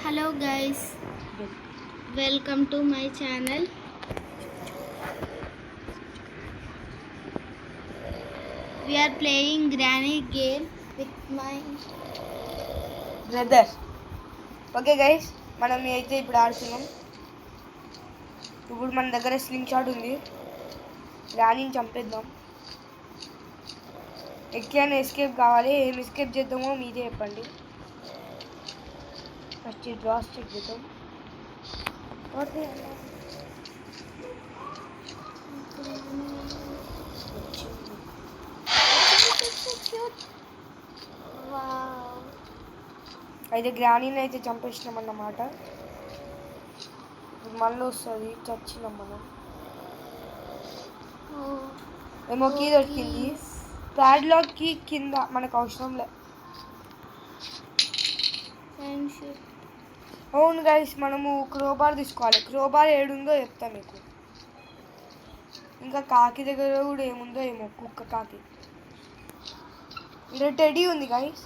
Hello guys, welcome to my channel. We are playing granny game with my brother. Okay guys, మనం అయితే ఇప్పుడు ఆడుతున్నాం. ఇప్పుడు మన దగ్గర స్లింగ్ షాట్ ఉంది. రాణిని చంపేద్దాం. ఎట్లైనా ఎస్కేప్ కావాలి. ఏం ఎస్కేప్ చేద్దామో మీరే చెప్పండి. ఫస్ట్ ఈ డ్రాస్ చెక్ చేద్దాం. అయితే గ్రానీని అయితే చంపేసినాం అన్నమాట. ఇప్పుడు మళ్ళీ వస్తుంది. చచ్చినాం మనం. ఏమో కీ దొరికింది. ప్యాడ్లాక్ కీ కింద మనకు అవసరం లే. అవును గైస్, మనము క్రోబార్ తీసుకోవాలి. క్రోబార్ ఏడుందో చెప్తా మీకు. ఇంకా కాకి దగ్గర కూడా ఏముందో ఏమో, కుక్క కాకి. ఇక్కడ టెడీ ఉంది గైస్.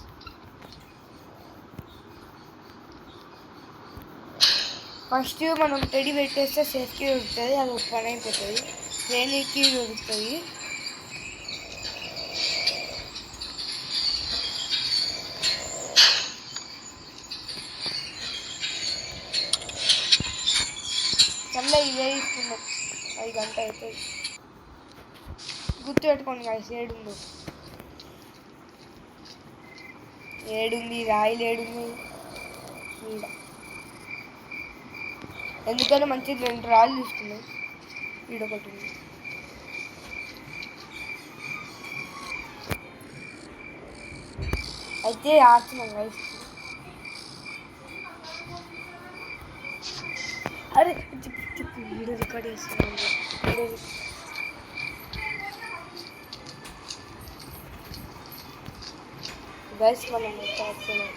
ఫస్ట్ మనం టెడీ పెట్టేస్తే సేఫ్కి దొరుకుతుంది. అది ఓపెన్ అయిపోతుంది. ట్రైన్కి దొరుకుతుంది. మళ్ళీ ఇవే తీసుకున్నాం. 5 గంటలు అవుతుంది. గుర్తు పెట్టుకోండి గైస్, ఏడుంది రాయిలు ఏడుంది ఈడ. ఎందుకంటే మంచి 2 రాళ్ళు తీసుకున్నాం. ఈడొకటి ఉంది. అయితే ఆడుతున్నాం గైస్. అరే చెప్పు వీడియో రికార్డ్ చేస్తున్నాం. గైస్ మనం ఆడుతున్నాం.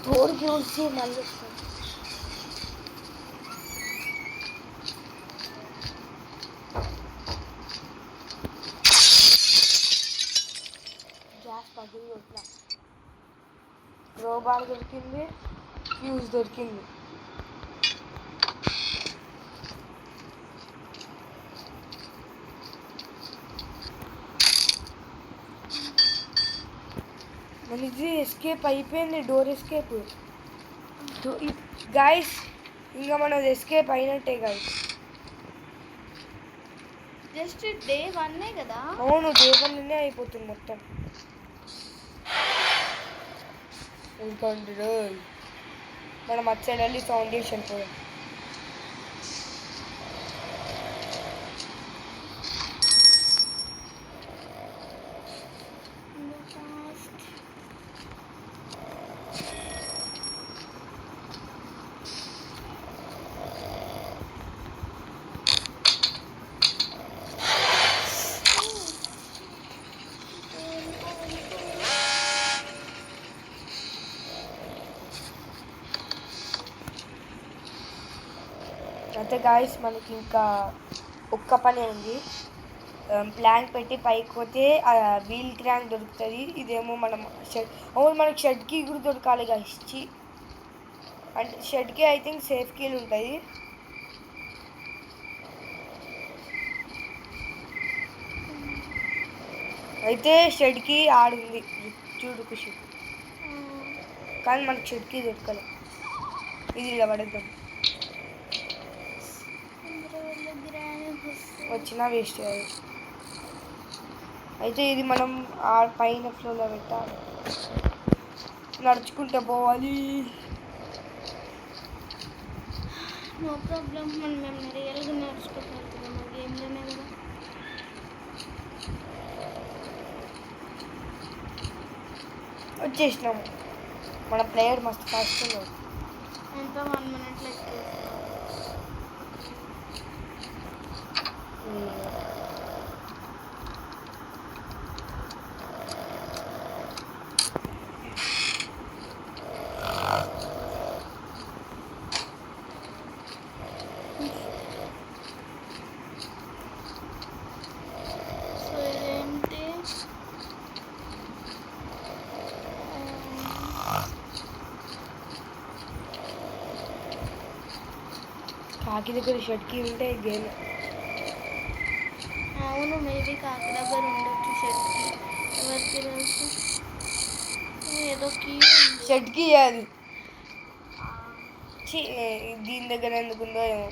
తోడుకి వచ్చి మళ్ళీ గ్యాస్ పగిలి కొట్టిన. క్రోబార్ దొరికింది, ఫ్యూజ్ దొరికింది. మనకి ఎస్కేప్ అయిపోయింది. Door escape guys. ఇంకా మనది ఎస్కేప్ అయినట్టే గైస్. జస్ట్ డే 1 కదా. అవును, డే 1 అయిపోతుంది మొత్తం. ఎందుకంటే మనం అటు సైడ్ వెళ్ళి ఫౌండేషన్ పోయాం. అయితే గాయస్, మనకి ఇంకా ఒక్క పని ఉంది. ప్లాంక్ పెట్టి పైకి పోతే వీల్ క్రాంక్ దొరుకుతుంది. ఇదేమో మనం షెడ్. అవును, మనకి షెడ్ కీ కూడా దొరకాలి గాయస్. అంటే షెడ్కి ఐ థింక్ సేఫ్ కీలు ఉంటుంది. అయితే షెడ్కి ఆడుంది చూడు ఖుషి. కానీ మనకి షెడ్కి దొరకలేదు. ఇది ఇలా పడేద్దాం. వచ్చినా వేస్ట్ కాదు. అయితే ఇది మనం ఆ పైన ఫ్లోర్లో పెట్టాలి. నడుచుకుంటూ పోవాలి. No problem. మేము రియల్గా నడుచుకుంటున్నాం గేమ్లోనే కదా. వచ్చేసినాము. మన ప్లేయర్ మస్తు ఫాస్ట్ ఉన్నాడు. ఎంత 1 minute సో ఇదేంటి కాకి దగ్గర షర్ట్కి ఉంటే గేమ్. అవును, మేబీ కాకి దగ్గర ఉండొచ్చు షర్ట్కి. ఎవరికి తెలుసు? ఏదో కీ ఉంది. షర్ట్కి అది దీని దగ్గర ఎందుకుందో ఏమో.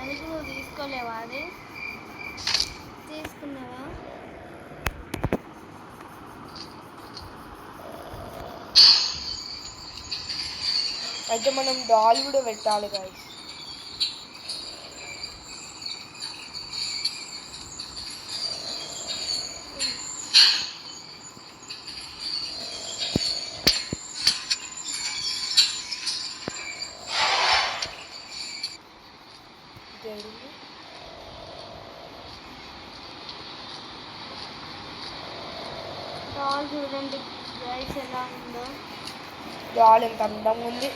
ఎందుకు నువ్వు తీసుకోలేవా? అది తీసుకున్నావా? అయితే మనం డాల్ కూడా పెట్టాలి గాయస్. డాల్ చూడండి గైస్ ఎలా ఉందో. డాల్ ఎంత అందంగా ఉంది.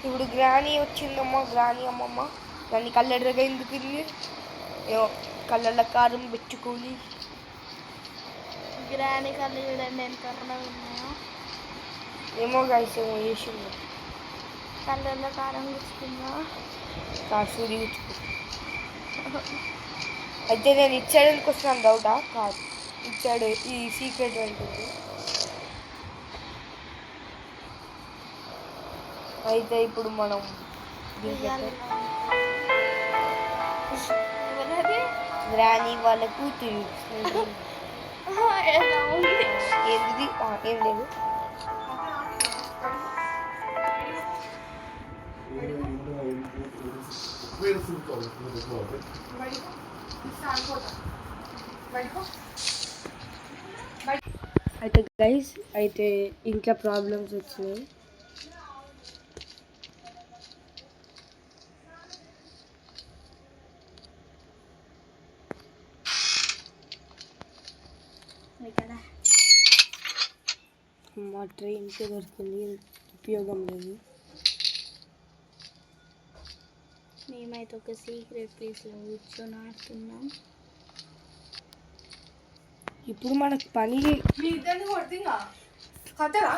ఇప్పుడు గ్రానీ వచ్చిందమ్మా, గ్రానీ అమ్మమ్మ. దాన్ని కళ్ళెడ్రగా ఎందుకుంది ఏమో, కళ్ళ కారం పెట్టుకొని. గ్రాని కళ్ళు చూడండి ఎంత కర్రగా ఉన్నాయో. ఏమో గైస్ ఏమో వేసింది. కళ్ళల్లో కారం గుచ్చుకుందా? కాసూరి అయితే నేను ఇచ్చాడు ఎందుకు వస్తున్నాను డౌటా? కాదు, ఇచ్చాడు ఈ సీక్రెట్ ఉంటుంది. అయితే ఇప్పుడు మనం గ్రానీ వాళ్ళ కూతురు ఎలా ఉంది? ఏంటిది? ఏం లేదు. అయితే గైస్ అయితే ఇంకా ప్రాబ్లమ్స్ వచ్చినాయి. మా ట్రైన్కి దొరికింది, ఉపయోగం లేదు. మేమైతే ఒక సీక్రెట్ ప్లేస్లో కూర్చొని ఆడుతున్నాం. ఇప్పుడు మనకు పని మీ ఇద్దరిని కొడుతుందా కథరా